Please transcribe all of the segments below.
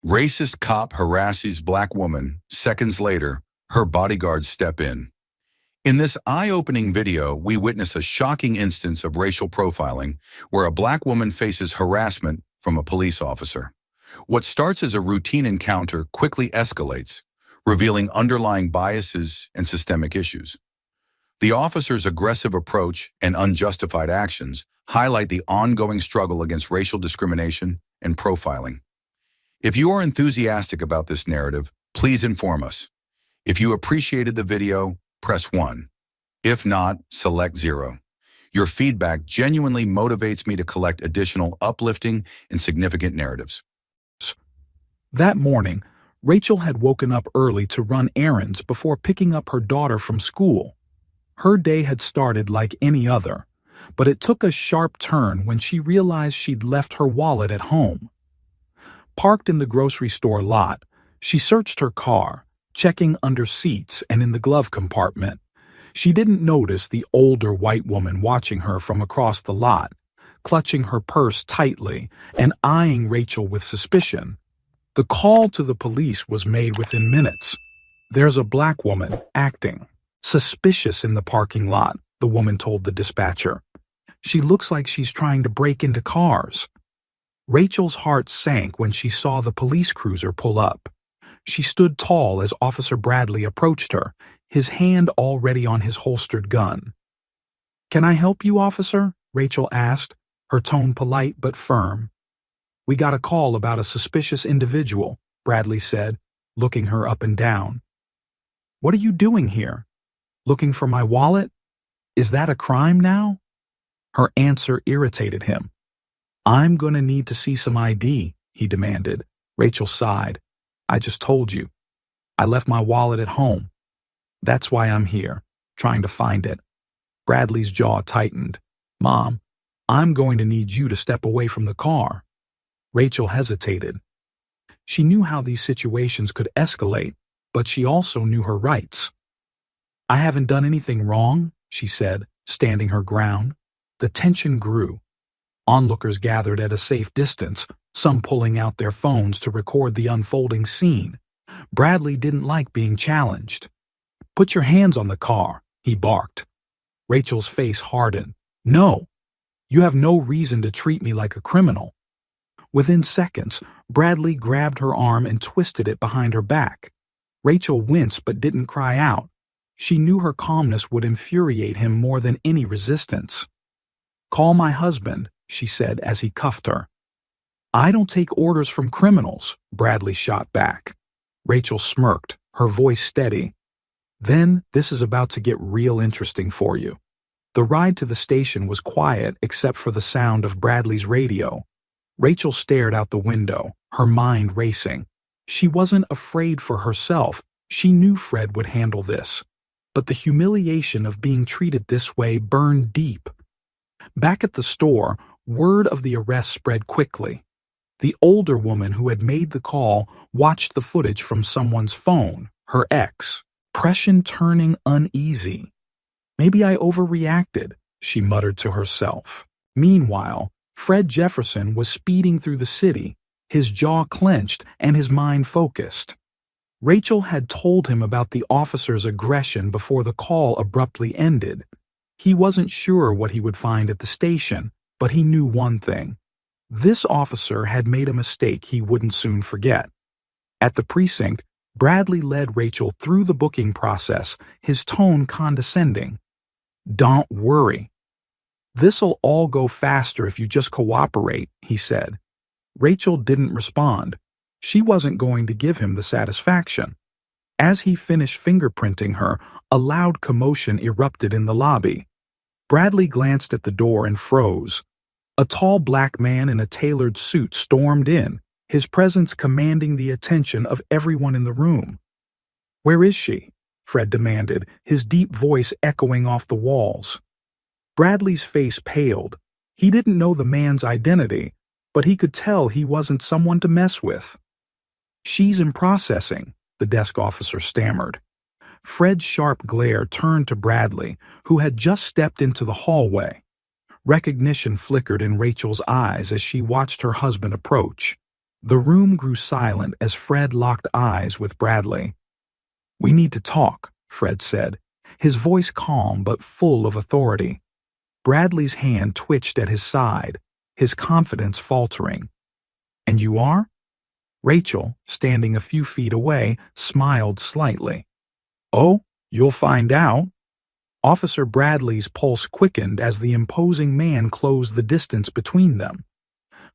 Racist cop harasses black woman. Seconds later, her bodyguards step in. In this eye-opening video, we witness a shocking instance of racial profiling where a black woman faces harassment from a police officer. What starts as a routine encounter quickly escalates, revealing underlying biases and systemic issues. The officer's aggressive approach and unjustified actions highlight the ongoing struggle against racial discrimination and profiling. If you are enthusiastic about this narrative, please inform us. If you appreciated the video, press 1. If not, select 0. Your feedback genuinely motivates me to collect additional uplifting and significant narratives. That morning, Rachel had woken up early to run errands before picking up her daughter from school. Her day had started like any other, but it took a sharp turn when she realized she'd left her wallet at home. Parked in the grocery store lot, she searched her car, checking under seats and in the glove compartment. She didn't notice the older white woman watching her from across the lot, clutching her purse tightly and eyeing Rachel with suspicion. The call to the police was made within minutes. "There's a black woman acting suspicious in the parking lot," the woman told the dispatcher. "She looks like she's trying to break into cars." Rachel's heart sank when she saw the police cruiser pull up. She stood tall as Officer Bradley approached her, his hand already on his holstered gun. "Can I help you, officer?" Rachel asked, her tone polite but firm. "We got a call about a suspicious individual," Bradley said, looking her up and down. "What are you doing here? Looking for my wallet? Is that a crime now?" Her answer irritated him. "I'm gonna need to see some ID," he demanded. Rachel sighed. "I just told you. I left my wallet at home. That's why I'm here, trying to find it." Bradley's jaw tightened. "Mom, I'm going to need you to step away from the car." Rachel hesitated. She knew how these situations could escalate, but she also knew her rights. "I haven't done anything wrong," she said, standing her ground. The tension grew. Onlookers gathered at a safe distance, some pulling out their phones to record the unfolding scene. Bradley didn't like being challenged. "Put your hands on the car," he barked. Rachel's face hardened. "No! You have no reason to treat me like a criminal." Within seconds, Bradley grabbed her arm and twisted it behind her back. Rachel winced but didn't cry out. She knew her calmness would infuriate him more than any resistance. "Call my husband," she said as he cuffed her. "I don't take orders from criminals," Bradley shot back. Rachel smirked, her voice steady. "Then this is about to get real interesting for you." The ride to the station was quiet except for the sound of Bradley's radio. Rachel stared out the window, her mind racing. She wasn't afraid for herself. She knew Fred would handle this. But the humiliation of being treated this way burned deep. Back at the store, word of the arrest spread quickly. The older woman who had made the call watched the footage from someone's phone, her ex. Pression turning uneasy. "Maybe I overreacted," she muttered to herself. Meanwhile, Fred Jefferson was speeding through the city, his jaw clenched and his mind focused. Rachel had told him about the officer's aggression before the call abruptly ended. He wasn't sure what he would find at the station, but he knew one thing. This officer had made a mistake he wouldn't soon forget. At the precinct, Bradley led Rachel through the booking process, his tone condescending. "Don't worry. This'll all go faster if you just cooperate," he said. Rachel didn't respond. She wasn't going to give him the satisfaction. As he finished fingerprinting her, a loud commotion erupted in the lobby. Bradley glanced at the door and froze. A tall black man in a tailored suit stormed in, his presence commanding the attention of everyone in the room. "Where is she?" Fred demanded, his deep voice echoing off the walls. Bradley's face paled. He didn't know the man's identity, but he could tell he wasn't someone to mess with. "She's in processing," the desk officer stammered. Fred's sharp glare turned to Bradley, who had just stepped into the hallway. Recognition flickered in Rachel's eyes as she watched her husband approach. The room grew silent as Fred locked eyes with Bradley. "We need to talk," Fred said, his voice calm but full of authority. Bradley's hand twitched at his side, his confidence faltering. "And you are?" Rachel, standing a few feet away, smiled slightly. "Oh, you'll find out." Officer Bradley's pulse quickened as the imposing man closed the distance between them.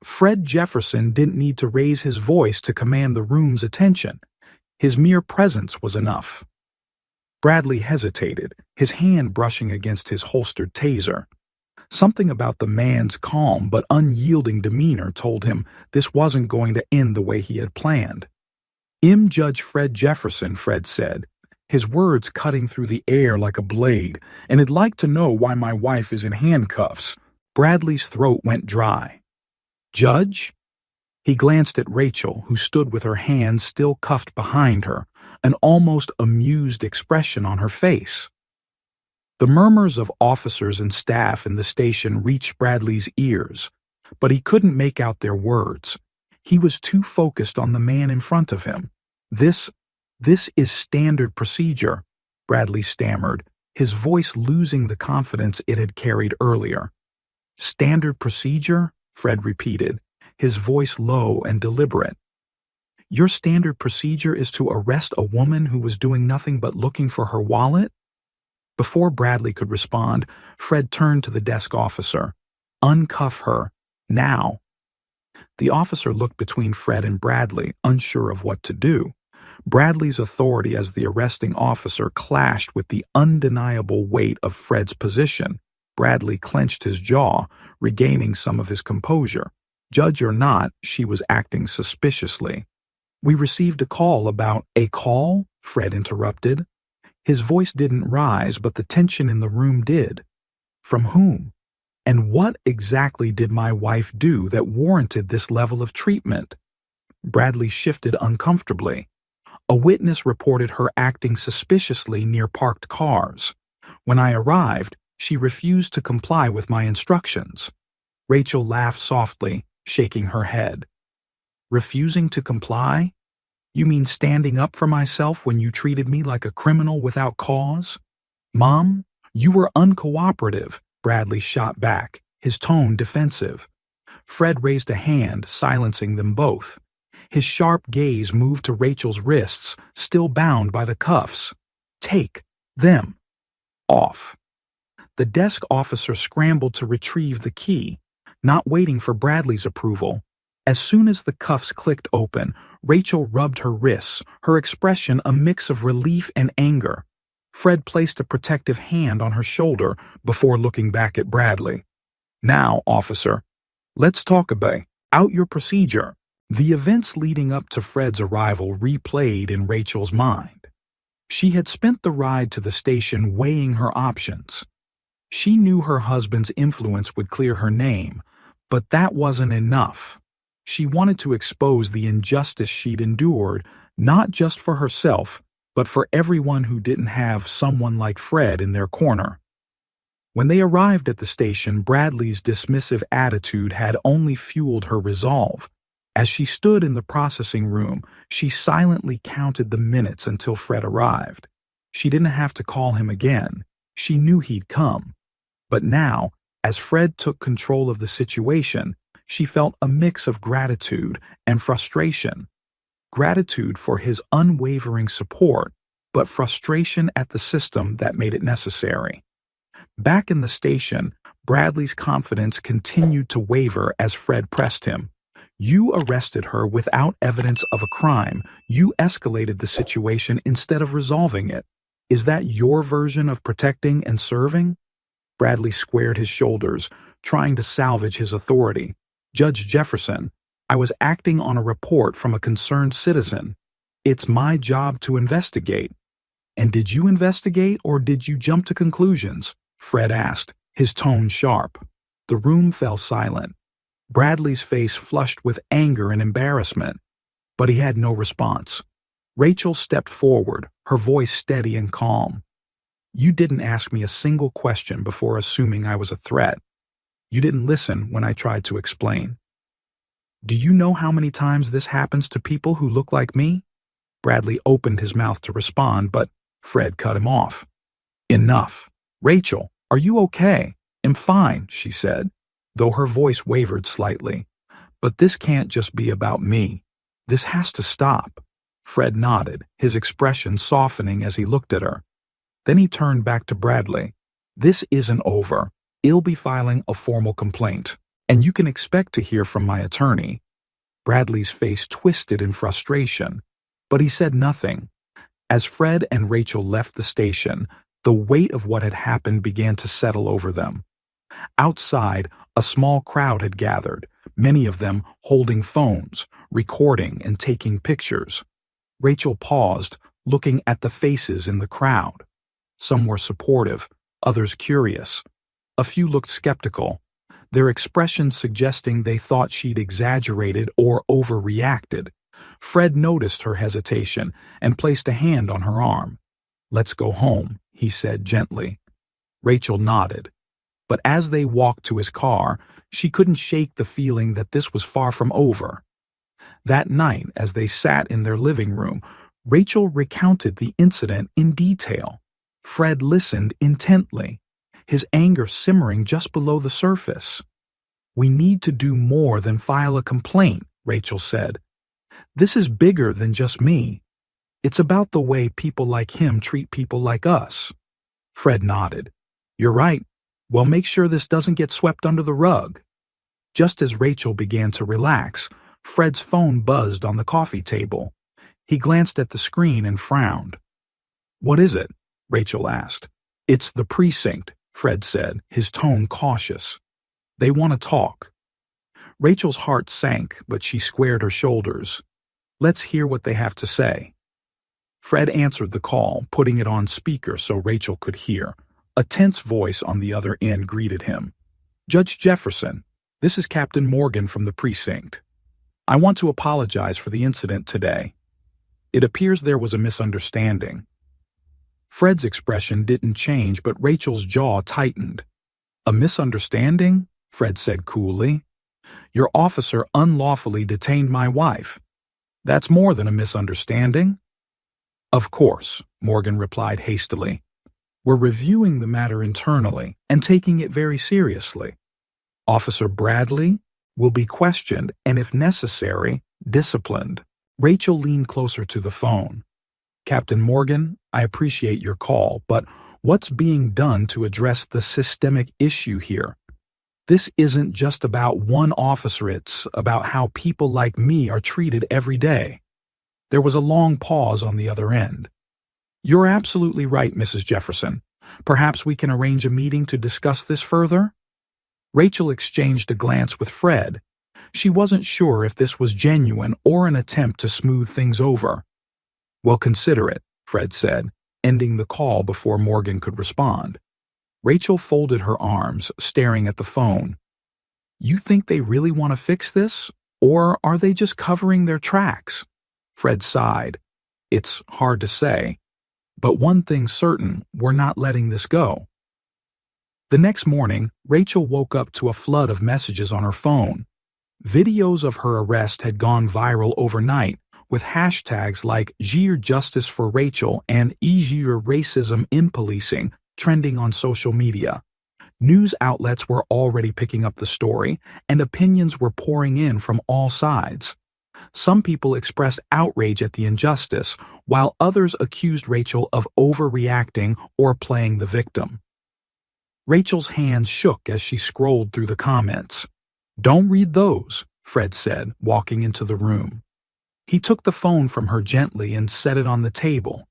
Fred Jefferson didn't need to raise his voice to command the room's attention. His mere presence was enough. Bradley hesitated, his hand brushing against his holstered taser. Something about the man's calm but unyielding demeanor told him this wasn't going to end the way he had planned. "I'm Judge Fred Jefferson," Fred said, his words cutting through the air like a blade, "and I'd like to know why my wife is in handcuffs." Bradley's throat went dry. "Judge?" He glanced at Rachel, who stood with her hands still cuffed behind her, an almost amused expression on her face. The murmurs of officers and staff in the station reached Bradley's ears, but he couldn't make out their words. He was too focused on the man in front of him. This is standard procedure," Bradley stammered, his voice losing the confidence it had carried earlier. "Standard procedure?" Fred repeated, his voice low and deliberate. "Your standard procedure is to arrest a woman who was doing nothing but looking for her wallet?" Before Bradley could respond, Fred turned to the desk officer. "Uncuff her. Now." The officer looked between Fred and Bradley, unsure of what to do. Bradley's authority as the arresting officer clashed with the undeniable weight of Fred's position. Bradley clenched his jaw, regaining some of his composure. Judge or not, she was acting suspiciously. "We received a call about—" "A call?" Fred interrupted. His voice didn't rise, but the tension in the room did. "From whom? And what exactly did my wife do that warranted this level of treatment?" Bradley shifted uncomfortably. "A witness reported her acting suspiciously near parked cars. When I arrived, she refused to comply with my instructions." Rachel laughed softly, shaking her head. "Refusing to comply? You mean standing up for myself when you treated me like a criminal without cause?" "Mom, you were uncooperative," Bradley shot back, his tone defensive. Fred raised a hand, silencing them both. His sharp gaze moved to Rachel's wrists, still bound by the cuffs. "Take them off." The desk officer scrambled to retrieve the key, not waiting for Bradley's approval. As soon as the cuffs clicked open, Rachel rubbed her wrists, her expression a mix of relief and anger. Fred placed a protective hand on her shoulder before looking back at Bradley. "Now, officer, let's talk about your procedure." The events leading up to Fred's arrival replayed in Rachel's mind. She had spent the ride to the station weighing her options. She knew her husband's influence would clear her name, but that wasn't enough. She wanted to expose the injustice she'd endured, not just for herself, but for everyone who didn't have someone like Fred in their corner. When they arrived at the station, Bradley's dismissive attitude had only fueled her resolve. As she stood in the processing room, she silently counted the minutes until Fred arrived. She didn't have to call him again. She knew he'd come. But now, as Fred took control of the situation, she felt a mix of gratitude and frustration. Gratitude for his unwavering support, but frustration at the system that made it necessary. Back in the station, Bradley's confidence continued to waver as Fred pressed him. "You arrested her without evidence of a crime. You escalated the situation instead of resolving it. Is that your version of protecting and serving?" Bradley squared his shoulders, trying to salvage his authority. "Judge Jefferson, I was acting on a report from a concerned citizen. It's my job to investigate." "And did you investigate or did you jump to conclusions?" Fred asked, his tone sharp. The room fell silent. Bradley's face flushed with anger and embarrassment, but he had no response. Rachel stepped forward, her voice steady and calm. "You didn't ask me a single question before assuming I was a threat. You didn't listen when I tried to explain." Do you know how many times this happens to people who look like me? Bradley opened his mouth to respond, but Fred cut him off. Enough. Rachel, are you okay? I'm fine, she said, though her voice wavered slightly. But this can't just be about me. This has to stop. Fred nodded, his expression softening as he looked at her. Then he turned back to Bradley. This isn't over. I'll be filing a formal complaint, and you can expect to hear from my attorney. Bradley's face twisted in frustration, but he said nothing. As Fred and Rachel left the station, the weight of what had happened began to settle over them. Outside, a small crowd had gathered, many of them holding phones, recording and taking pictures. Rachel paused, looking at the faces in the crowd. Some were supportive, others curious. A few looked skeptical, their expressions suggesting they thought she'd exaggerated or overreacted. Fred noticed her hesitation and placed a hand on her arm. "Let's go home," he said gently. Rachel nodded. But as they walked to his car, she couldn't shake the feeling that this was far from over. That night, as they sat in their living room, Rachel recounted the incident in detail. Fred listened intently, his anger simmering just below the surface. "We need to do more than file a complaint," Rachel said. "This is bigger than just me. It's about the way people like him treat people like us." Fred nodded. "You're right. Well, make sure this doesn't get swept under the rug." Just as Rachel began to relax, Fred's phone buzzed on the coffee table. He glanced at the screen and frowned. "What is it?" Rachel asked. "It's the precinct," Fred said, his tone cautious. "They want to talk." Rachel's heart sank, but she squared her shoulders. "Let's hear what they have to say." Fred answered the call, putting it on speaker so Rachel could hear. A tense voice on the other end greeted him. "Judge Jefferson, this is Captain Morgan from the precinct. I want to apologize for the incident today. It appears there was a misunderstanding." Fred's expression didn't change, but Rachel's jaw tightened. "A misunderstanding?" Fred said coolly. "Your officer unlawfully detained my wife. That's more than a misunderstanding." "Of course," Morgan replied hastily. "We're reviewing the matter internally and taking it very seriously. Officer Bradley will be questioned and, if necessary, disciplined." Rachel leaned closer to the phone. "Captain Morgan, I appreciate your call, but what's being done to address the systemic issue here? This isn't just about one officer, it's about how people like me are treated every day." There was a long pause on the other end. "You're absolutely right, Mrs. Jefferson. Perhaps we can arrange a meeting to discuss this further?" Rachel exchanged a glance with Fred. She wasn't sure if this was genuine or an attempt to smooth things over. "Well, consider it," Fred said, ending the call before Morgan could respond. Rachel folded her arms, staring at the phone. "You think they really want to fix this? Or are they just covering their tracks?" Fred sighed. "It's hard to say. But one thing's certain, we're not letting this go." The next morning, Rachel woke up to a flood of messages on her phone. Videos of her arrest had gone viral overnight, with hashtags like "Gir Justice for Rachel" and "Gir Racism in Policing" trending on social media. News outlets were already picking up the story, and opinions were pouring in from all sides. Some people expressed outrage at the injustice, while others accused Rachel of overreacting or playing the victim. Rachel's hands shook as she scrolled through the comments. "Don't read those," Fred said, walking into the room. He took the phone from her gently and set it on the table.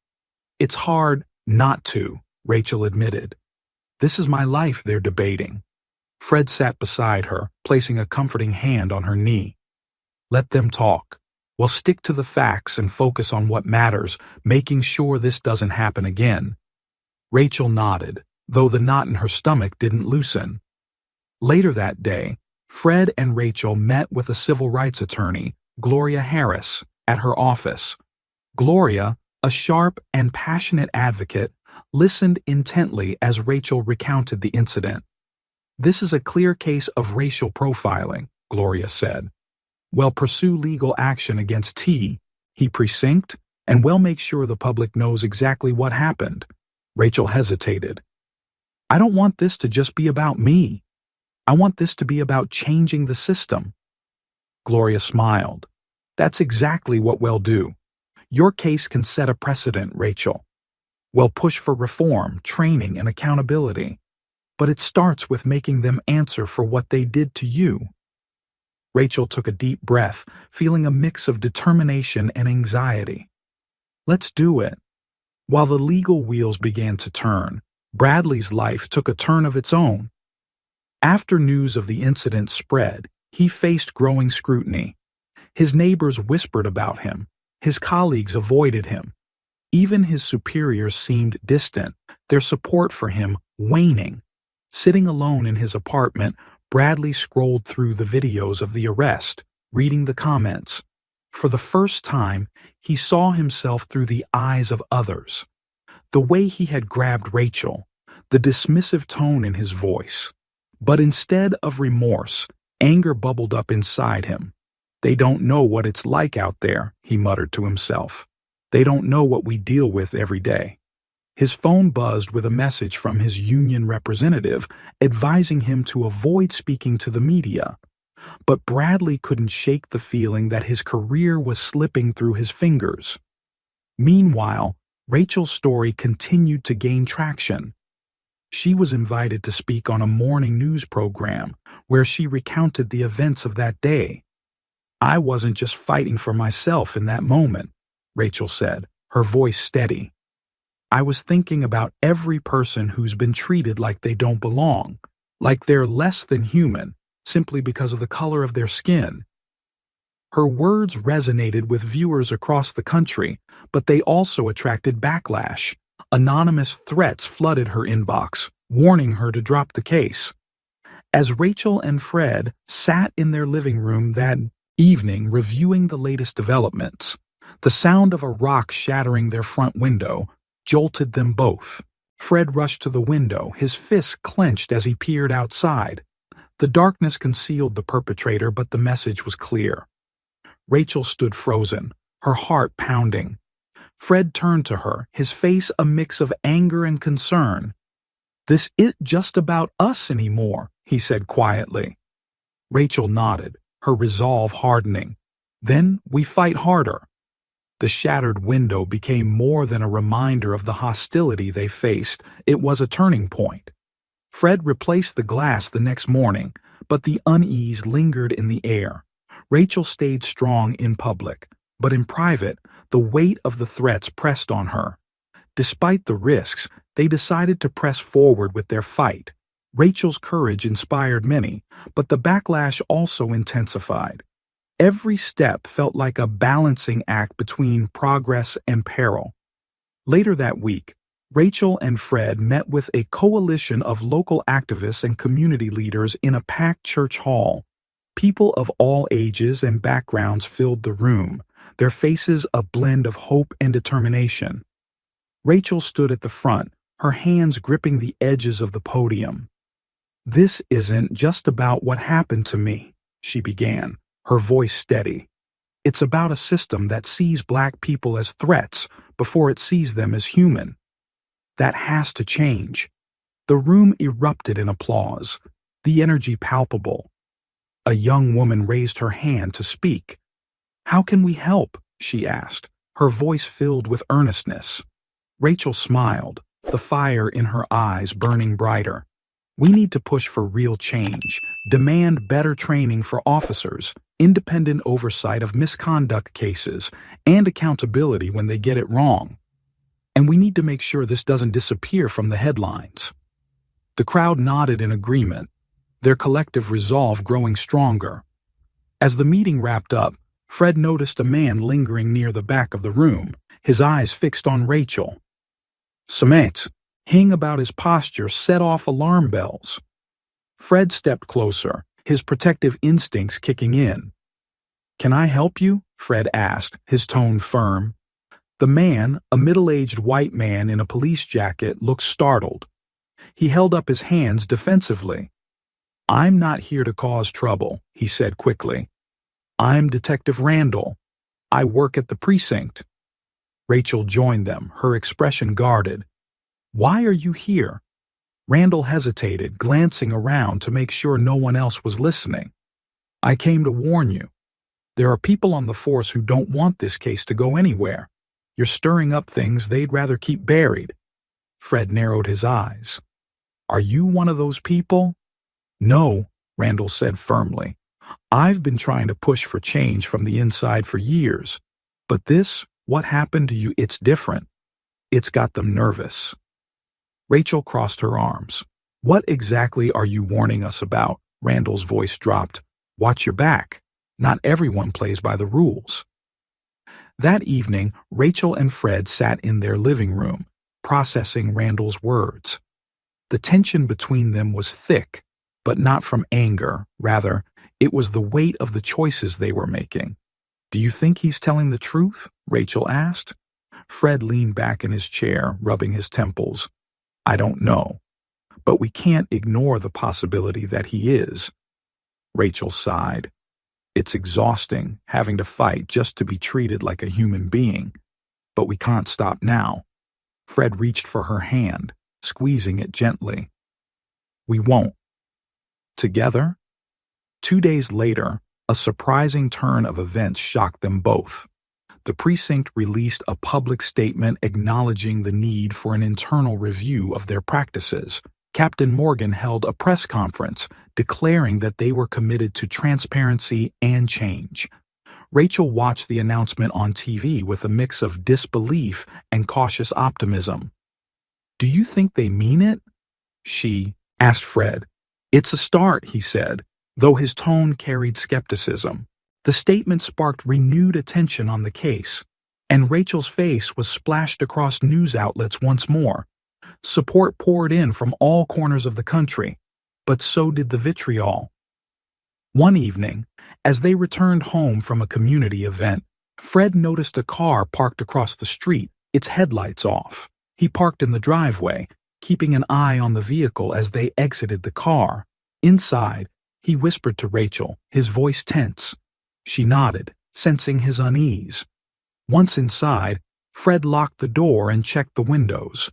"It's hard not to," Rachel admitted. "This is my life they're debating." Fred sat beside her, placing a comforting hand on her knee. "Let them talk. We'll stick to the facts and focus on what matters, making sure this doesn't happen again." Rachel nodded, though the knot in her stomach didn't loosen. Later that day, Fred and Rachel met with a civil rights attorney, Gloria Harris, at her office. Gloria, a sharp and passionate advocate, listened intently as Rachel recounted the incident. "This is a clear case of racial profiling," Gloria said. Well, pursue legal action against T. He precinct, and well make sure the public knows exactly what happened. Rachel hesitated. I don't want this to just be about me. I want this to be about changing the system. Gloria smiled. That's exactly what we'll do. Your case can set a precedent, Rachel. We'll push for reform, training, and accountability. But it starts with making them answer for what they did to you. Rachel took a deep breath, feeling a mix of determination and anxiety. Let's do it. While the legal wheels began to turn, Bradley's life took a turn of its own. After news of the incident spread, he faced growing scrutiny. His neighbors whispered about him. His colleagues avoided him. Even his superiors seemed distant, their support for him waning. Sitting alone in his apartment, Bradley scrolled through the videos of the arrest, reading the comments. For the first time, he saw himself through the eyes of others. The way he had grabbed Rachel, the dismissive tone in his voice. But instead of remorse, anger bubbled up inside him. They don't know what it's like out there, he muttered to himself. They don't know what we deal with every day. His phone buzzed with a message from his union representative advising him to avoid speaking to the media. But Bradley couldn't shake the feeling that his career was slipping through his fingers. Meanwhile, Rachel's story continued to gain traction. She was invited to speak on a morning news program where she recounted the events of that day. I wasn't just fighting for myself in that moment, Rachel said, her voice steady. I was thinking about every person who's been treated like they don't belong, like they're less than human, simply because of the color of their skin. Her words resonated with viewers across the country, but they also attracted backlash. Anonymous threats flooded her inbox, warning her to drop the case. As Rachel and Fred sat in their living room that evening reviewing the latest developments, the sound of a rock shattering their front window jolted them both. Fred rushed to the window, his fists clenched as he peered outside. The darkness concealed the perpetrator, but the message was clear. Rachel stood frozen, her heart pounding. Fred turned to her, his face a mix of anger and concern. This isn't just about us anymore, he said quietly. Rachel nodded, her resolve hardening. Then we fight harder. The shattered window became more than a reminder of the hostility they faced. It was a turning point. Fred replaced the glass the next morning, but the unease lingered in the air. Rachel stayed strong in public, but in private, the weight of the threats pressed on her. Despite the risks, they decided to press forward with their fight. Rachel's courage inspired many, but the backlash also intensified. Every step felt like a balancing act between progress and peril. Later that week, Rachel and Fred met with a coalition of local activists and community leaders in a packed church hall. People of all ages and backgrounds filled the room, their faces a blend of hope and determination. Rachel stood at the front, her hands gripping the edges of the podium. This isn't just about what happened to me, she began, her voice steady. It's about a system that sees Black people as threats before it sees them as human. That has to change. The room erupted in applause, the energy palpable. A young woman raised her hand to speak. How can we help? She asked, her voice filled with earnestness. Rachel smiled, the fire in her eyes burning brighter. We need to push for real change, demand better training for officers, independent oversight of misconduct cases, and accountability when they get it wrong. And we need to make sure this doesn't disappear from the headlines. The crowd nodded in agreement, their collective resolve growing stronger. As the meeting wrapped up, Fred noticed a man lingering near the back of the room, his eyes fixed on Rachel. Cement, hing about his posture, set off alarm bells. Fred stepped closer, his protective instincts kicking in. Can I help you? Fred asked, his tone firm. The man, a middle-aged white man in a police jacket, looked startled. He held up his hands defensively. I'm not here to cause trouble, he said quickly. I'm Detective Randall. I work at the precinct. Rachel joined them, her expression guarded. Why are you here? Randall hesitated, glancing around to make sure no one else was listening. I came to warn you. There are people on the force who don't want this case to go anywhere. You're stirring up things they'd rather keep buried. Fred narrowed his eyes. Are you one of those people? No, Randall said firmly. I've been trying to push for change from the inside for years. But this, what happened to you, it's different. It's got them nervous. Rachel crossed her arms. What exactly are you warning us about? Randall's voice dropped. Watch your back. Not everyone plays by the rules. That evening, Rachel and Fred sat in their living room, processing Randall's words. The tension between them was thick, but not from anger. Rather, it was the weight of the choices they were making. Do you think he's telling the truth? Rachel asked. Fred leaned back in his chair, rubbing his temples. I don't know, but we can't ignore the possibility that he is. Rachel sighed. It's exhausting, having to fight just to be treated like a human being. But we can't stop now. Fred reached for her hand, squeezing it gently. We won't. Together? 2 days later, a surprising turn of events shocked them both. The precinct released a public statement acknowledging the need for an internal review of their practices. Captain Morgan held a press conference declaring that they were committed to transparency and change. Rachel watched the announcement on TV with a mix of disbelief and cautious optimism. Do you think they mean it? She asked Fred. It's a start, he said, though his tone carried skepticism. The statement sparked renewed attention on the case, and Rachel's face was splashed across news outlets once more. Support poured in from all corners of the country, but so did the vitriol. One evening, as they returned home from a community event, Fred noticed a car parked across the street, its headlights off. He parked in the driveway, keeping an eye on the vehicle as they exited the car. Inside, he whispered to Rachel, his voice tense. She nodded, sensing his unease. Once inside, Fred locked the door and checked the windows.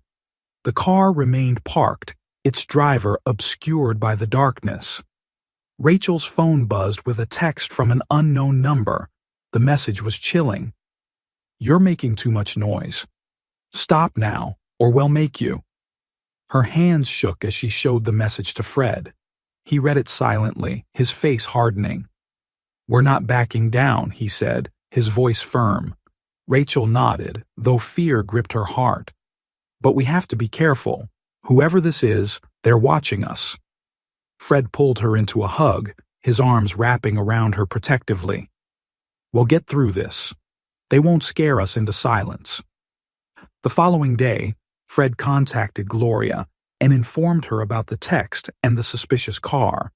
The car remained parked, its driver obscured by the darkness. Rachel's phone buzzed with a text from an unknown number. The message was chilling. You're making too much noise. Stop now, or we'll make you. Her hands shook as she showed the message to Fred. He read it silently, his face hardening. We're not backing down, he said, his voice firm. Rachel nodded, though fear gripped her heart. But we have to be careful. Whoever this is, they're watching us. Fred pulled her into a hug, his arms wrapping around her protectively. We'll get through this. They won't scare us into silence. The following day, Fred contacted Gloria and informed her about the text and the suspicious car.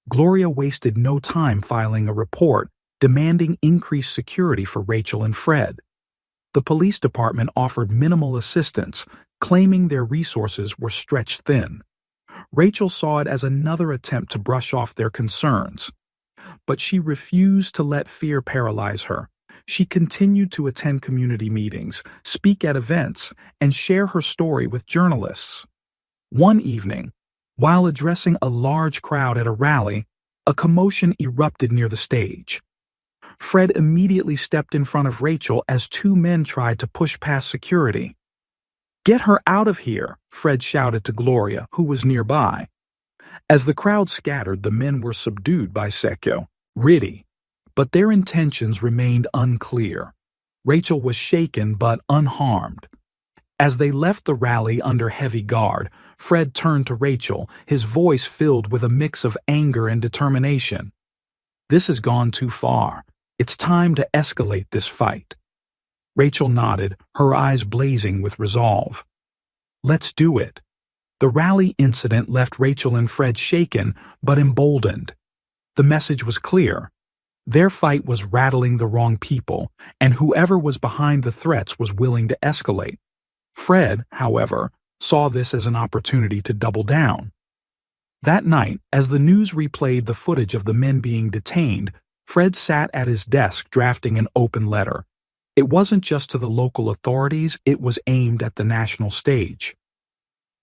Gloria wasted no time filing a report demanding increased security for Rachel and Fred. The police department offered minimal assistance, claiming their resources were stretched thin. Rachel saw it as another attempt to brush off their concerns. But she refused to let fear paralyze her. She continued to attend community meetings, speak at events, and share her story with journalists. One evening, while addressing a large crowd at a rally, a commotion erupted near the stage. Fred immediately stepped in front of Rachel as two men tried to push past security. Get her out of here, Fred shouted to Gloria, who was nearby. As the crowd scattered, the men were subdued by security, but their intentions remained unclear. Rachel was shaken but unharmed. As they left the rally under heavy guard, Fred turned to Rachel, his voice filled with a mix of anger and determination. This has gone too far. It's time to escalate this fight. Rachel nodded, her eyes blazing with resolve. Let's do it. The rally incident left Rachel and Fred shaken but emboldened. The message was clear. Their fight was rattling the wrong people, and whoever was behind the threats was willing to escalate. Fred, however, saw this as an opportunity to double down. That night, as the news replayed the footage of the men being detained, Fred sat at his desk drafting an open letter. It wasn't just to the local authorities, it was aimed at the national stage.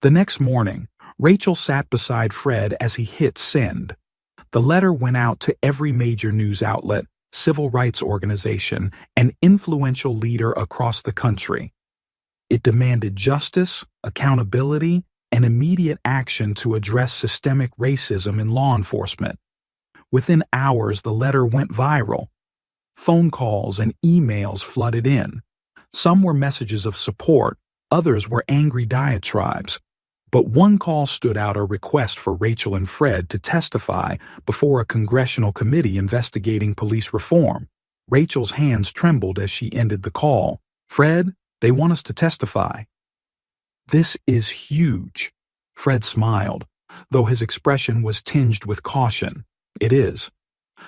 The next morning, Rachel sat beside Fred as he hit send. The letter went out to every major news outlet, civil rights organization, and influential leader across the country. It demanded justice, accountability, and immediate action to address systemic racism in law enforcement. Within hours, the letter went viral. Phone calls and emails flooded in. Some were messages of support, others were angry diatribes. But one call stood out: a request for Rachel and Fred to testify before a congressional committee investigating police reform. Rachel's hands trembled as she ended the call. "Fred, they want us to testify." "This is huge." Fred smiled, though his expression was tinged with caution. "It is.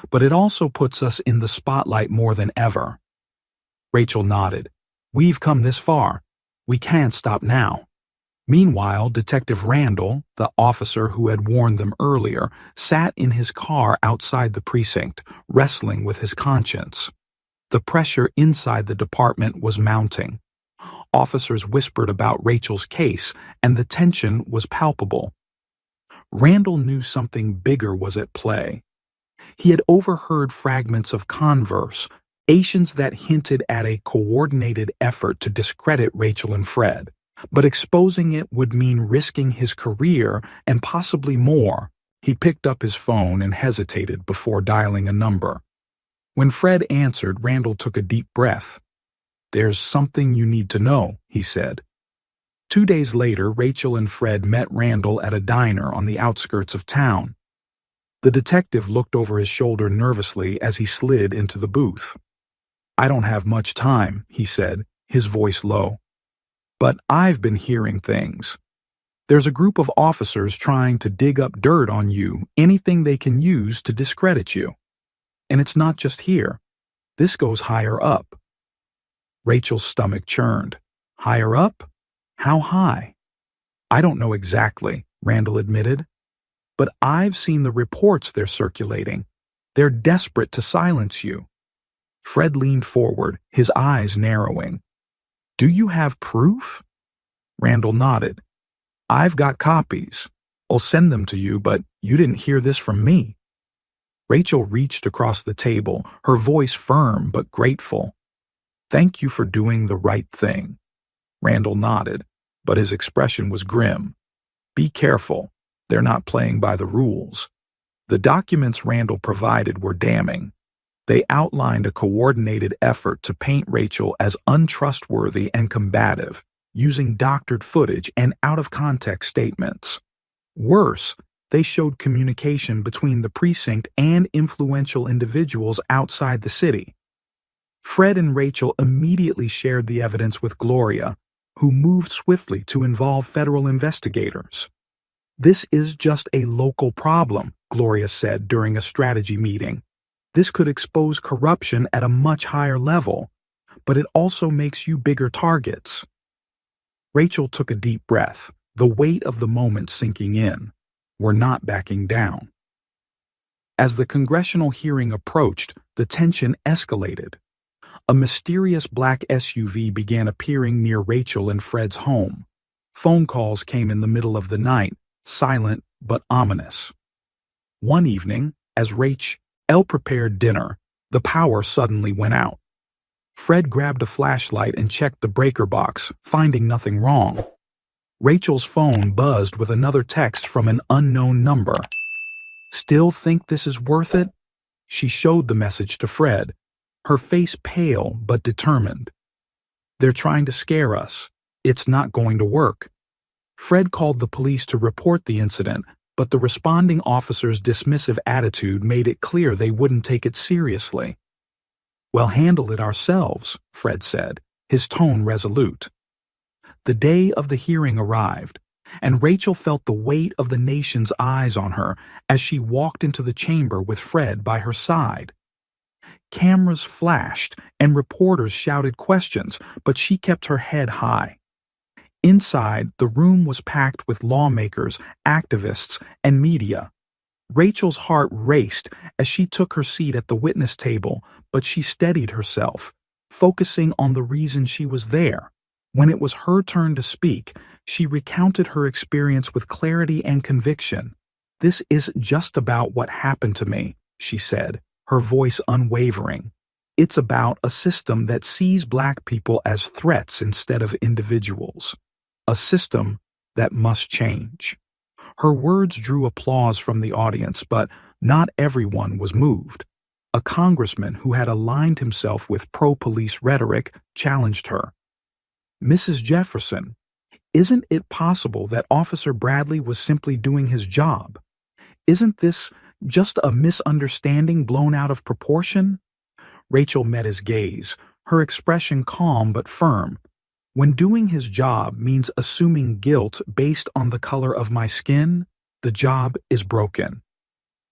But it also puts us in the spotlight more than ever." Rachel nodded. "We've come this far. We can't stop now." Meanwhile, Detective Randall, the officer who had warned them earlier, sat in his car outside the precinct, wrestling with his conscience. The pressure inside the department was mounting. Officers whispered about Rachel's case, and the tension was palpable. Randall knew something bigger was at play. He had overheard fragments of conversations that hinted at a coordinated effort to discredit Rachel and Fred. But exposing it would mean risking his career and possibly more. He picked up his phone and hesitated before dialing a number. When Fred answered, Randall took a deep breath. "There's something you need to know," he said. 2 days later, Rachel and Fred met Randall at a diner on the outskirts of town. The detective looked over his shoulder nervously as he slid into the booth. "I don't have much time," he said, his voice low. "But I've been hearing things. There's a group of officers trying to dig up dirt on you, anything they can use to discredit you. And it's not just here. This goes higher up." Rachel's stomach churned. "Higher up? How high?" "I don't know exactly," Randall admitted. "But I've seen the reports they're circulating. They're desperate to silence you." Fred leaned forward, his eyes narrowing. "Do you have proof?" Randall nodded. "I've got copies. I'll send them to you, but you didn't hear this from me." Rachel reached across the table, her voice firm but grateful. "Thank you for doing the right thing." Randall nodded, but his expression was grim. "Be careful. They're not playing by the rules." The documents Randall provided were damning. They outlined a coordinated effort to paint Rachel as untrustworthy and combative, using doctored footage and out-of-context statements. Worse, they showed communication between the precinct and influential individuals outside the city. Fred and Rachel immediately shared the evidence with Gloria, who moved swiftly to involve federal investigators. "This is just a local problem," Gloria said during a strategy meeting. "This could expose corruption at a much higher level, but it also makes you bigger targets." Rachel took a deep breath, the weight of the moment sinking in. We're not backing down. As the congressional hearing approached, the tension escalated. A mysterious black SUV began appearing near Rachel and Fred's home. Phone calls came in the middle of the night, silent but ominous. One evening, as Rachel prepared dinner, the power suddenly went out. Fred grabbed a flashlight and checked the breaker box, finding nothing wrong. Rachel's phone buzzed with another text from an unknown number. "Still think this is worth it?" She showed the message to Fred, her face pale but determined. "They're trying to scare us. It's not going to work." Fred called the police to report the incident, but the responding officer's dismissive attitude made it clear they wouldn't take it seriously. "We'll handle it ourselves," Fred said, his tone resolute. The day of the hearing arrived, and Rachel felt the weight of the nation's eyes on her as she walked into the chamber with Fred by her side. Cameras flashed and reporters shouted questions, but she kept her head high. Inside, the room was packed with lawmakers, activists, and media. Rachel's heart raced as she took her seat at the witness table, but she steadied herself, focusing on the reason she was there. When it was her turn to speak, she recounted her experience with clarity and conviction. "This isn't just about what happened to me," she said, her voice unwavering. "It's about a system that sees Black people as threats instead of individuals. A system that must change." Her words drew applause from the audience, but not everyone was moved. A congressman who had aligned himself with pro-police rhetoric challenged her. "Mrs. Jefferson, isn't it possible that Officer Bradley was simply doing his job? Isn't this just a misunderstanding blown out of proportion?" Rachel met his gaze, her expression calm but firm. "When doing his job means assuming guilt based on the color of my skin, the job is broken.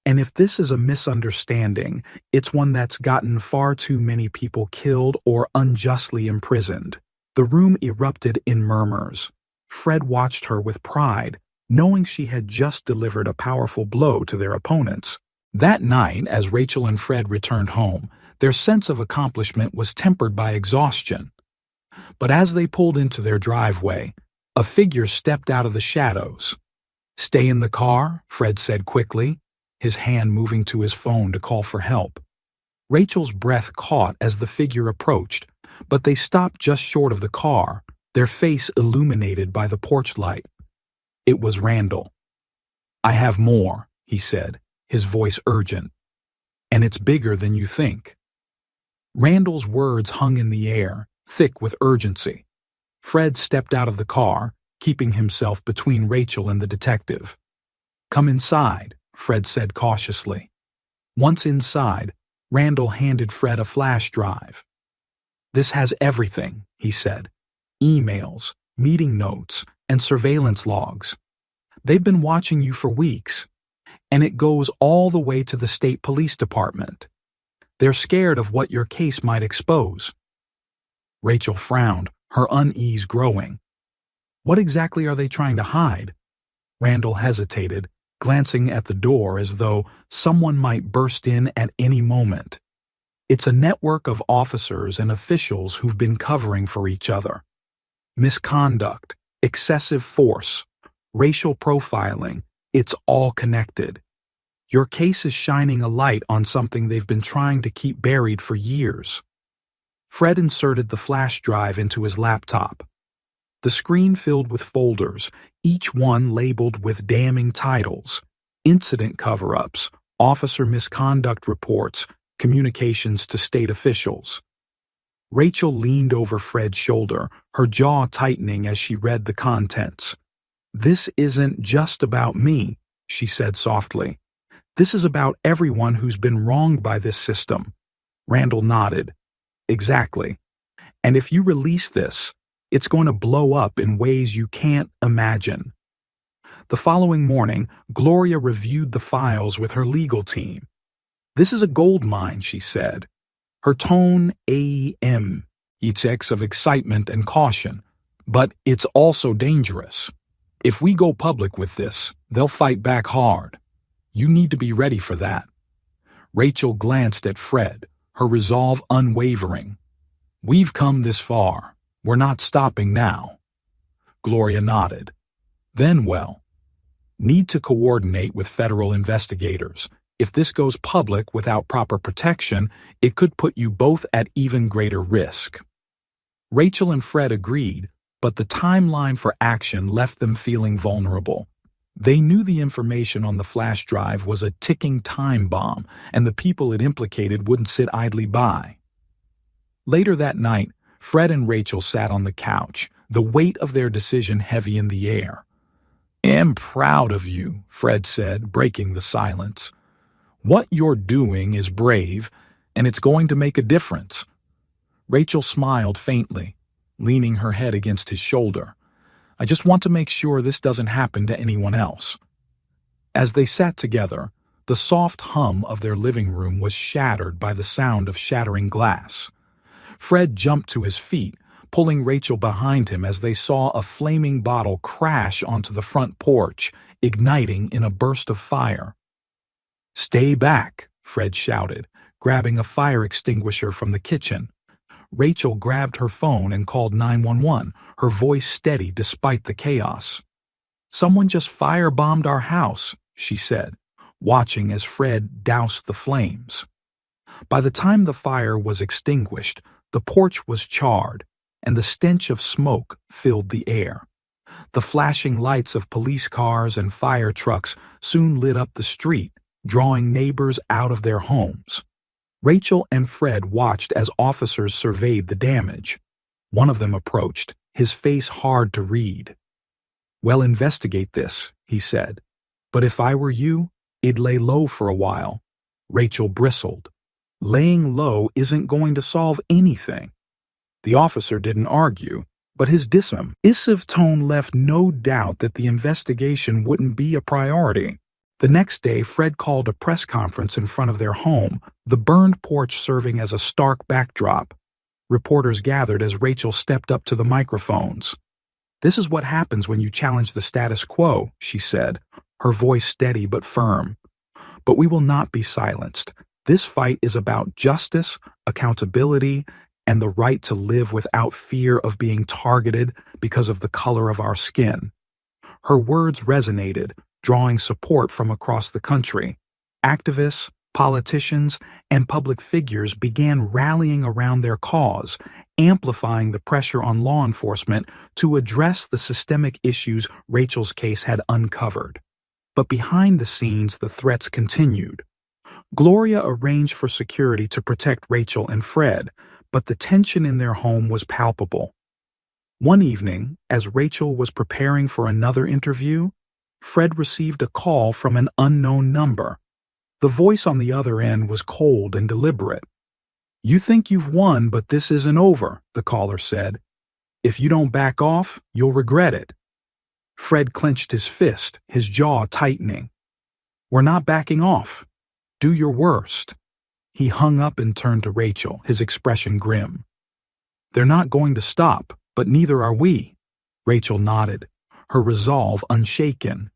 And if this is a misunderstanding, it's one that's gotten far too many people killed or unjustly imprisoned." The room erupted in murmurs. Fred watched her with pride, knowing she had just delivered a powerful blow to their opponents. That night, as Rachel and Fred returned home, their sense of accomplishment was tempered by exhaustion. But as they pulled into their driveway, a figure stepped out of the shadows. "Stay in the car," Fred said quickly, his hand moving to his phone to call for help. Rachel's breath caught as the figure approached, but they stopped just short of the car, their face illuminated by the porch light. It was Randall. "I have more," he said, his voice urgent. "And it's bigger than you think." Randall's words hung in the air, thick with urgency. Fred stepped out of the car, keeping himself between Rachel and the detective. "Come inside," Fred said cautiously. Once inside, Randall handed Fred a flash drive. "This has everything," he said. "Emails, meeting notes, and surveillance logs. They've been watching you for weeks, and it goes all the way to the state police department. They're scared of what your case might expose." Rachel frowned, her unease growing. "What exactly are they trying to hide?" Randall hesitated, glancing at the door as though someone might burst in at any moment. "It's a network of officers and officials who've been covering for each other. Misconduct, excessive force, racial profiling, it's all connected. Your case is shining a light on something they've been trying to keep buried for years." Fred inserted the flash drive into his laptop. The screen filled with folders, each one labeled with damning titles: incident cover-ups, officer misconduct reports, communications to state officials. Rachel leaned over Fred's shoulder, her jaw tightening as she read the contents. "This isn't just about me," she said softly. "This is about everyone who's been wronged by this system." Randall nodded. "Exactly. And if you release this, it's going to blow up in ways you can't imagine." The following morning, Gloria reviewed the files with her legal team. "This is a gold mine," she said. Her tone AEM, each of excitement and caution. "But it's also dangerous. If we go public with this, they'll fight back hard. You need to be ready for that." Rachel glanced at Fred, her resolve unwavering. "We've come this far. We're not stopping now." Gloria nodded. "Then, well, need to coordinate with federal investigators. If this goes public without proper protection, it could put you both at even greater risk." Rachel and Fred agreed, but the timeline for action left them feeling vulnerable. They knew the information on the flash drive was a ticking time bomb, and the people it implicated wouldn't sit idly by. Later that night, Fred and Rachel sat on the couch, the weight of their decision heavy in the air. "I'm proud of you," Fred said, breaking the silence. "What you're doing is brave, and it's going to make a difference." Rachel smiled faintly, leaning her head against his shoulder. "I just want to make sure this doesn't happen to anyone else." As they sat together, the soft hum of their living room was shattered by the sound of shattering glass. Fred jumped to his feet, pulling Rachel behind him as they saw a flaming bottle crash onto the front porch, igniting in a burst of fire. "Stay back," Fred shouted, grabbing a fire extinguisher from the kitchen. Rachel grabbed her phone and called 911, her voice steady despite the chaos. "Someone just firebombed our house," she said, watching as Fred doused the flames. By the time the fire was extinguished, the porch was charred, and the stench of smoke filled the air. The flashing lights of police cars and fire trucks soon lit up the street, drawing neighbors out of their homes. Rachel and Fred watched as officers surveyed the damage. One of them approached, his face hard to read. "Well, investigate this," he said. "But if I were you, I'd lay low for a while." Rachel bristled. "Laying low isn't going to solve anything." The officer didn't argue, but his dismissive tone left no doubt that the investigation wouldn't be a priority. The next day, Fred called a press conference in front of their home, the burned porch serving as a stark backdrop. Reporters gathered as Rachel stepped up to the microphones. "This is what happens when you challenge the status quo," she said, her voice steady but firm. "But we will not be silenced. This fight is about justice, accountability, and the right to live without fear of being targeted because of the color of our skin." Her words resonated, drawing support from across the country. Activists, politicians, and public figures began rallying around their cause, amplifying the pressure on law enforcement to address the systemic issues Rachel's case had uncovered. But behind the scenes, the threats continued. Gloria arranged for security to protect Rachel and Fred, but the tension in their home was palpable. One evening, as Rachel was preparing for another interview, Fred received a call from an unknown number. The voice on the other end was cold and deliberate. "You think you've won, but this isn't over," the caller said. "If you don't back off, you'll regret it." Fred clenched his fist, his jaw tightening. "We're not backing off. Do your worst." He hung up and turned to Rachel, his expression grim. "They're not going to stop, but neither are we." Rachel nodded, her resolve unshaken.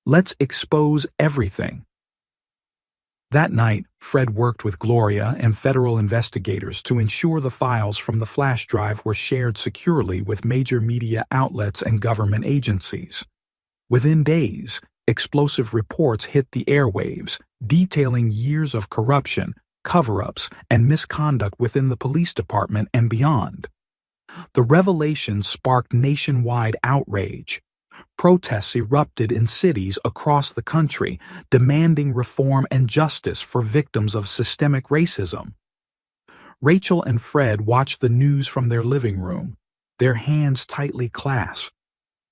"Let's expose everything." That night, Fred worked with Gloria and federal investigators to ensure the files from the flash drive were shared securely with major media outlets and government agencies. Within days, explosive reports hit the airwaves, detailing years of corruption, cover-ups, and misconduct within the police department and beyond. The revelation sparked nationwide outrage. Protests erupted in cities across the country, demanding reform and justice for victims of systemic racism. Rachel and Fred watched the news from their living room, their hands tightly clasped.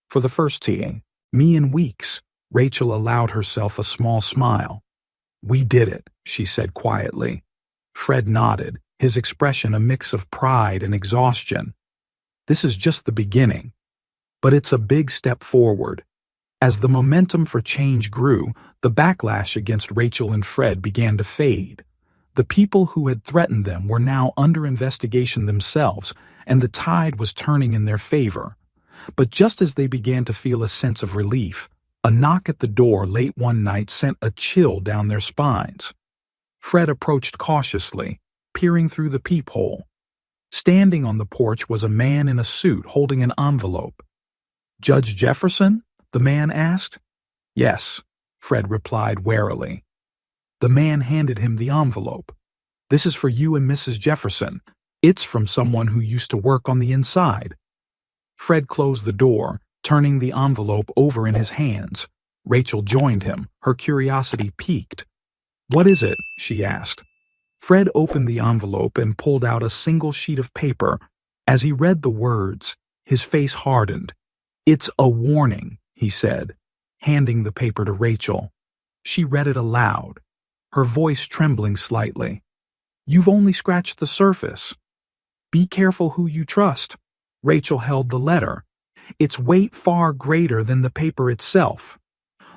For the first time in weeks, Rachel allowed herself a small smile. "We did it," she said quietly. Fred nodded, his expression a mix of pride and exhaustion. "This is just the beginning. But it's a big step forward." As the momentum for change grew, the backlash against Rachel and Fred began to fade. The people who had threatened them were now under investigation themselves, and the tide was turning in their favor. But just as they began to feel a sense of relief, a knock at the door late one night sent a chill down their spines. Fred approached cautiously, peering through the peephole. Standing on the porch was a man in a suit holding an envelope. "Judge Jefferson?" the man asked. "Yes," Fred replied warily. The man handed him the envelope. "This is for you and Mrs. Jefferson. It's from someone who used to work on the inside." Fred closed the door, turning the envelope over in his hands. Rachel joined him, her curiosity piqued. "What is it?" she asked. Fred opened the envelope and pulled out a single sheet of paper. As he read the words, his face hardened. "It's a warning," he said, handing the paper to Rachel. She read it aloud, her voice trembling slightly. "You've only scratched the surface. Be careful who you trust." Rachel held the letter, its weight far greater than the paper itself.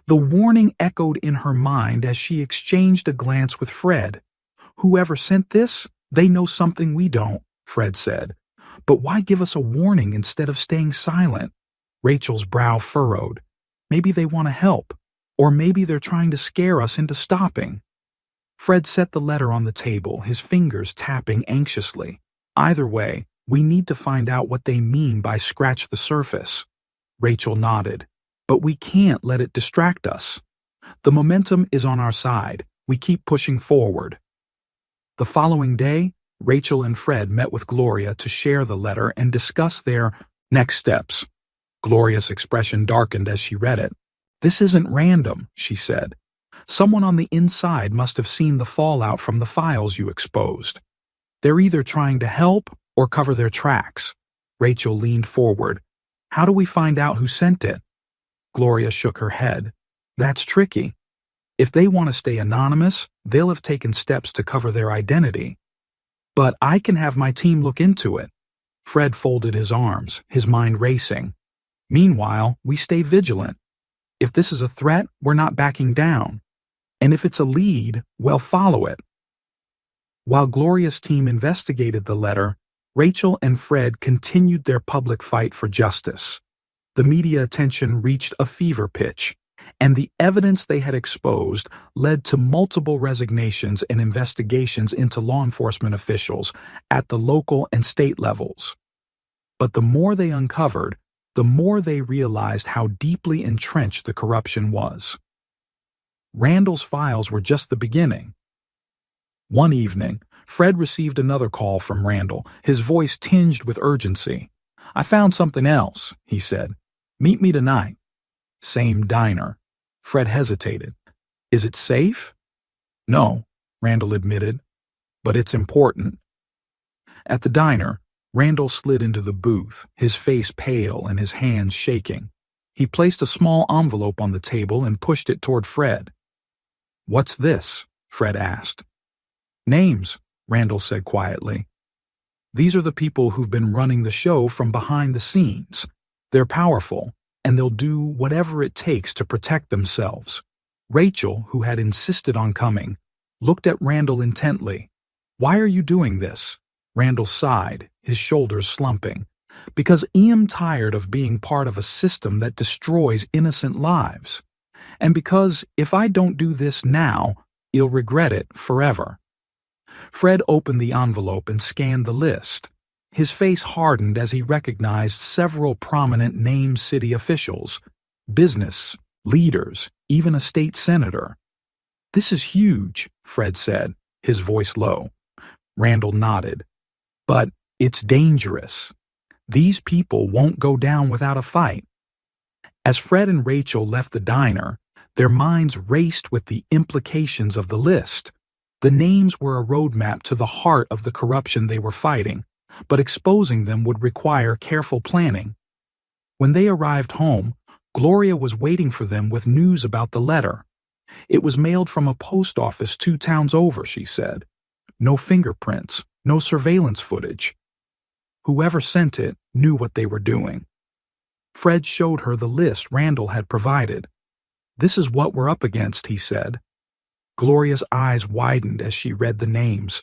The warning echoed in her mind as she exchanged a glance with Fred. "Whoever sent this, they know something we don't," Fred said. "But why give us a warning instead of staying silent?" Rachel's brow furrowed. "Maybe they want to help. Or maybe they're trying to scare us into stopping. Fred set the letter on the table, his fingers tapping anxiously. Either way, we need to find out what they mean by scratch the surface. Rachel nodded. But we can't let it distract us. The momentum is on our side. We keep pushing forward. The following day, Rachel and Fred met with Gloria to share the letter and discuss their next steps. Gloria's expression darkened as she read it. "This isn't random," she said. "Someone on the inside must have seen the fallout from the files you exposed. They're either trying to help or cover their tracks." Rachel leaned forward. "How do we find out who sent it?" Gloria shook her head. "That's tricky. If they want to stay anonymous, they'll have taken steps to cover their identity. But I can have my team look into it." Fred folded his arms, his mind racing. "Meanwhile, we stay vigilant. If this is a threat, we're not backing down. And if it's a lead, we'll follow it." While Gloria's team investigated the letter, Rachel and Fred continued their public fight for justice. The media attention reached a fever pitch, and the evidence they had exposed led to multiple resignations and investigations into law enforcement officials at the local and state levels. But the more they uncovered, the more they realized how deeply entrenched the corruption was. Randall's files were just the beginning. One evening, Fred received another call from Randall, his voice tinged with urgency. "I found something else," he said. "Meet me tonight." Same diner. Fred hesitated. "Is it safe?" "No," Randall admitted, "but it's important." At the diner, Randall slid into the booth, his face pale and his hands shaking. He placed a small envelope on the table and pushed it toward Fred. "What's this?" Fred asked. "Names," Randall said quietly. "These are the people who've been running the show from behind the scenes. They're powerful, and they'll do whatever it takes to protect themselves." Rachel, who had insisted on coming, looked at Randall intently. "Why are you doing this?" Randall sighed, his shoulders slumping. "Because I'm tired of being part of a system that destroys innocent lives. And because if I don't do this now, you'll regret it forever." Fred opened the envelope and scanned the list. His face hardened as he recognized several prominent named city officials, business, leaders, even a state senator. "This is huge," Fred said, his voice low. Randall nodded. "But it's dangerous. These people won't go down without a fight." As Fred and Rachel left the diner, their minds raced with the implications of the list. The names were a roadmap to the heart of the corruption they were fighting, but exposing them would require careful planning. When they arrived home, Gloria was waiting for them with news about the letter. "It was mailed from a post office 2 towns over," she said. "No fingerprints, no surveillance footage. Whoever sent it knew what they were doing." Fred showed her the list Randall had provided. "This is what we're up against," he said. Gloria's eyes widened as she read the names.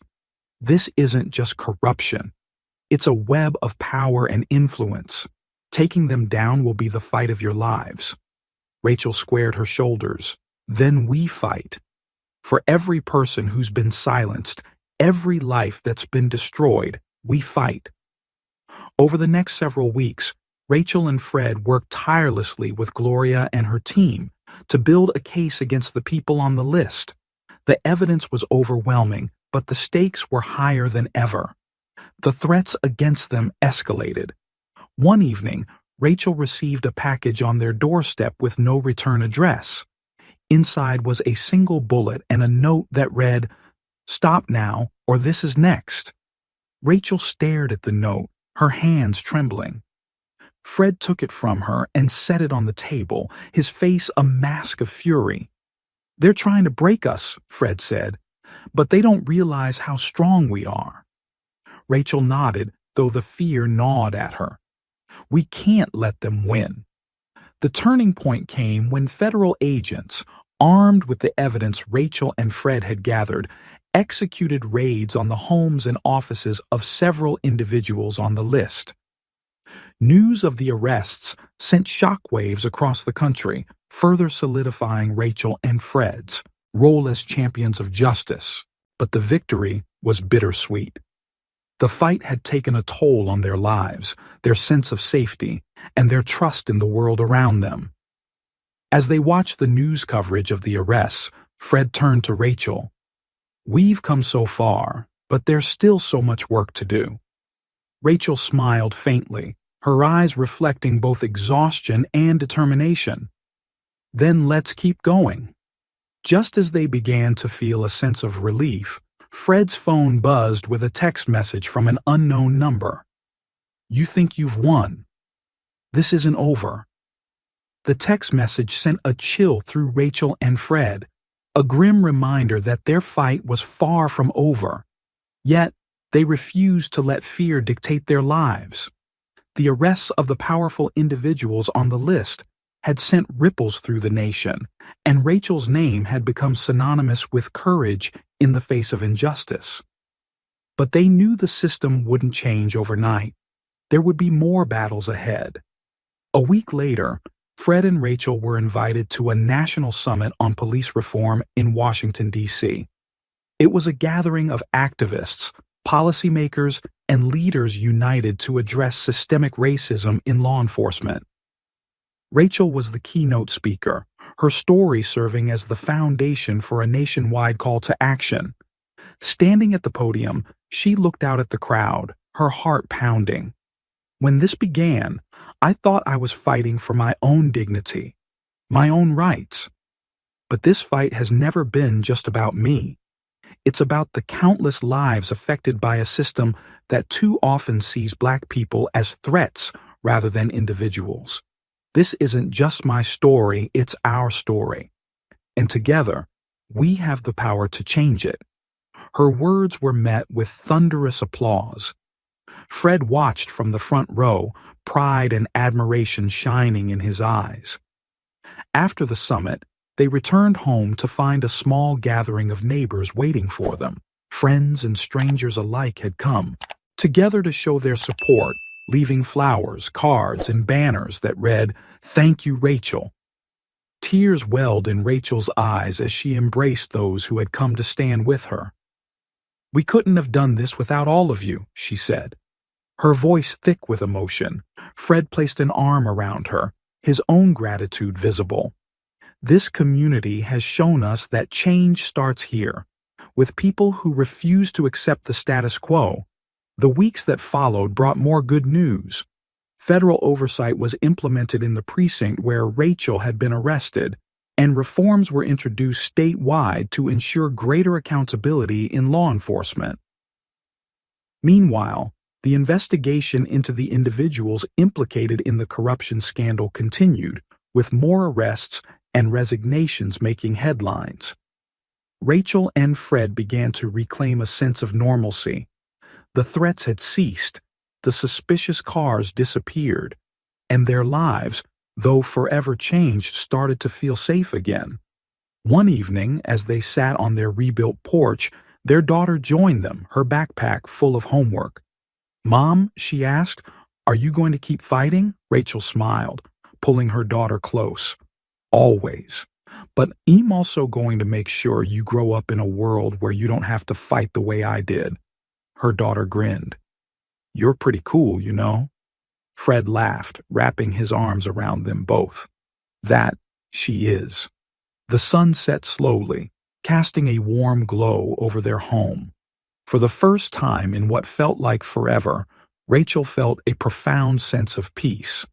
"This isn't just corruption. It's a web of power and influence. Taking them down will be the fight of your lives." Rachel squared her shoulders. "Then we fight. For every person who's been silenced, every life that's been destroyed, we fight." Over the next several weeks, Rachel and Fred worked tirelessly with Gloria and her team to build a case against the people on the list. The evidence was overwhelming, but the stakes were higher than ever. The threats against them escalated. One evening, Rachel received a package on their doorstep with no return address. Inside was a single bullet and a note that read, "Stop now, or this is next." Rachel stared at the note, her hands trembling. Fred took it from her and set it on the table, his face a mask of fury. "They're trying to break us," Fred said, "but they don't realize how strong we are." Rachel nodded, though the fear gnawed at her. "We can't let them win." The turning point came when federal agents, armed with the evidence Rachel and Fred had gathered, executed raids on the homes and offices of several individuals on the list. News of the arrests sent shockwaves across the country, further solidifying Rachel and Fred's role as champions of justice. But the victory was bittersweet. The fight had taken a toll on their lives, their sense of safety, and their trust in the world around them. As they watched the news coverage of the arrests, Fred turned to Rachel. "We've come so far, but there's still so much work to do." Rachel smiled faintly, her eyes reflecting both exhaustion and determination. "Then let's keep going." Just as they began to feel a sense of relief, Fred's phone buzzed with a text message from an unknown number. "You think you've won? This isn't over." The text message sent a chill through Rachel and Fred, a grim reminder that their fight was far from over. Yet, they refused to let fear dictate their lives. The arrests of the powerful individuals on the list had sent ripples through the nation, and Rachel's name had become synonymous with courage in the face of injustice. But they knew the system wouldn't change overnight. There would be more battles ahead. A week later, Fred and Rachel were invited to a national summit on police reform in Washington, D.C. It was a gathering of activists, policymakers, and leaders united to address systemic racism in law enforcement. Rachel was the keynote speaker, her story serving as the foundation for a nationwide call to action. Standing at the podium, she looked out at the crowd, her heart pounding. "When this began, I thought I was fighting for my own dignity, my own rights. But this fight has never been just about me. It's about the countless lives affected by a system that too often sees Black people as threats rather than individuals. This isn't just my story, it's our story. And together, we have the power to change it." Her words were met with thunderous applause. Fred watched from the front row, pride and admiration shining in his eyes. After the summit, they returned home to find a small gathering of neighbors waiting for them. Friends and strangers alike had come, together to show their support, leaving flowers, cards, and banners that read, "Thank you, Rachel." Tears welled in Rachel's eyes as she embraced those who had come to stand with her. "We couldn't have done this without all of you," she said. Her voice thick with emotion. Fred placed an arm around her, his own gratitude visible. "This community has shown us that change starts here, with people who refuse to accept the status quo." The weeks that followed brought more good news. Federal oversight was implemented in the precinct where Rachel had been arrested, and reforms were introduced statewide to ensure greater accountability in law enforcement. Meanwhile, the investigation into the individuals implicated in the corruption scandal continued, with more arrests and resignations making headlines. Rachel and Fred began to reclaim a sense of normalcy. The threats had ceased, the suspicious cars disappeared, and their lives, though forever changed, started to feel safe again. One evening, as they sat on their rebuilt porch, their daughter joined them, her backpack full of homework. "Mom," she asked, "are you going to keep fighting?" Rachel smiled, pulling her daughter close. "Always. But I'm also going to make sure you grow up in a world where you don't have to fight the way I did." Her daughter grinned. "You're pretty cool, you know." Fred laughed, wrapping his arms around them both. "That she is." The sun set slowly, casting a warm glow over their home. For the first time in what felt like forever, Rachel felt a profound sense of peace.